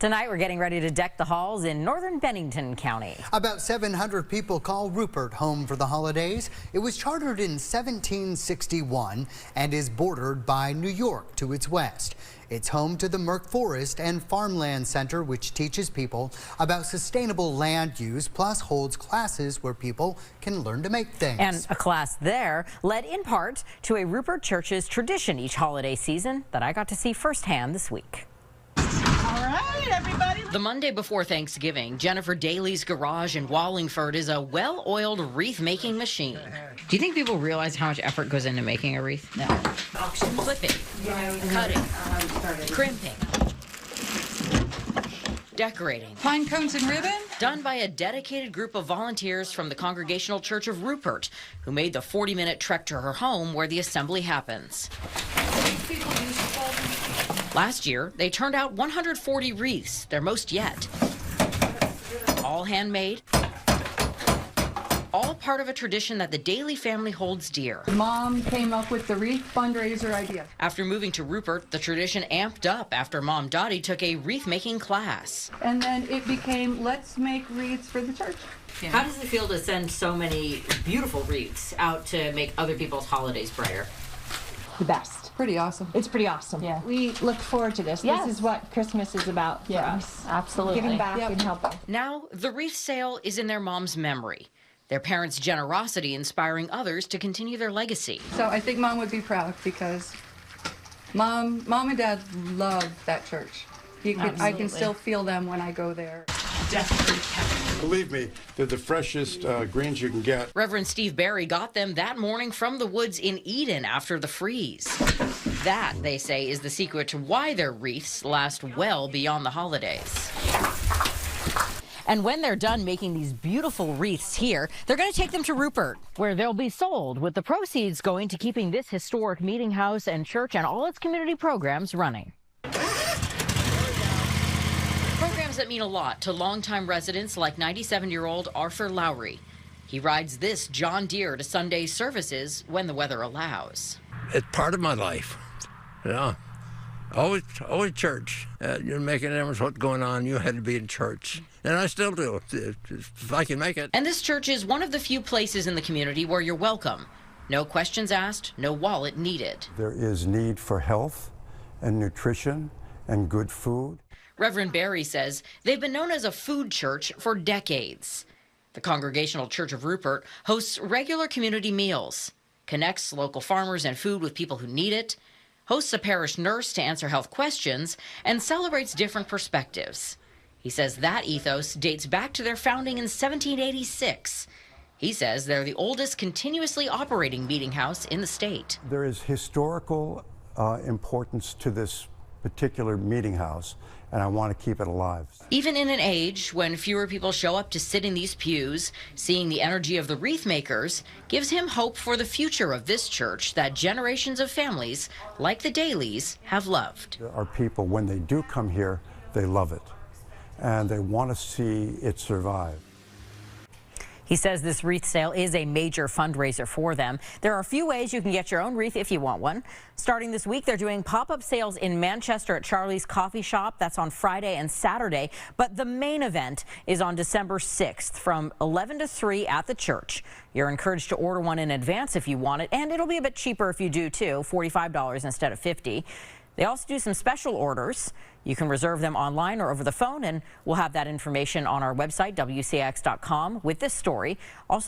Tonight, we're getting ready to deck the halls in northern Bennington County. About 700 people call Rupert home for the holidays. It was chartered in 1761 and is bordered by New York to its west. It's home to the Merck Forest and Farmland Center, which teaches people about sustainable land use, plus holds classes where people can learn to make things. And a class there led in part to a Rupert Church's tradition each holiday season that I got to see firsthand this week. All right, everybody. The Monday before Thanksgiving, Jennifer Daly's garage in Wallingford is a well-oiled wreath-making machine. Do you think people realize how much effort goes into making a wreath? No. Clipping, cutting, crimping, decorating. Pine cones and ribbon? Done by a dedicated group of volunteers from the Congregational Church of Rupert, who made the 40-minute trek to her home where the assembly happens. Last year, they turned out 140 wreaths, their most yet. All handmade, all part of a tradition that the Daly family holds dear. Mom came up with the wreath fundraiser idea. After moving to Rupert, the tradition amped up after Mom Dottie took a wreath-making class. And then it became, let's make wreaths for the church. Yeah. How does it feel to send so many beautiful wreaths out to make other people's holidays brighter? The best. Pretty awesome. It's pretty awesome. Yeah. We look forward to this. Yes. This is what Christmas is about for us. Absolutely. Giving back Yep. and helping. Now, the wreath sale is in their mom's memory, their parents' generosity inspiring others to continue their legacy. So I think Mom would be proud because Mom and Dad love that church. I can still feel them when I go there. Believe me, they're the freshest greens you can get. Reverend Steve Barry got them that morning from the woods in Eden after the freeze. That, they say, is the secret to why their wreaths last well beyond the holidays. And when they're done making these beautiful wreaths here, they're going to take them to Rupert, where they'll be sold, with the proceeds going to keeping this historic meeting house and church and all its community programs running. Programs that mean a lot to longtime residents like 97-year-old Arthur Lowry. He rides this John Deere to Sunday services when the weather allows. It's part of my life, you know. Always church. You're making a difference what's going on. You had to be in church, and I still do if I can make it. And this church is one of the few places in the community where you're welcome. No questions asked, no wallet needed. There is need for health and nutrition and good food. Reverend Barry says they've been known as a food church for decades. The Congregational Church of Rupert hosts regular community meals, connects local farmers and food with people who need it, hosts a parish nurse to answer health questions, and celebrates different perspectives. He says that ethos dates back to their founding in 1786. He says they're the oldest continuously operating meeting house in the state. There is historical importance to this particular meeting house, and I want to keep it alive. Even in an age when fewer people show up to sit in these pews, seeing the energy of the wreath makers gives him hope for the future of this church that generations of families, like the Dalys, have loved. There are people, when they do come here, they love it, and they want to see it survive. He says this wreath sale is a major fundraiser for them. There are a few ways you can get your own wreath if you want one. Starting this week, they're doing pop-up sales in Manchester at Charlie's Coffee Shop. That's on Friday and Saturday. But the main event is on December 6th from 11 to 3 at the church. You're encouraged to order one in advance if you want it, and it'll be a bit cheaper if you do too, $45 instead of $50. They also do some special orders. You can reserve them online or over the phone, and we'll have that information on our website, WCX.com, with this story. Also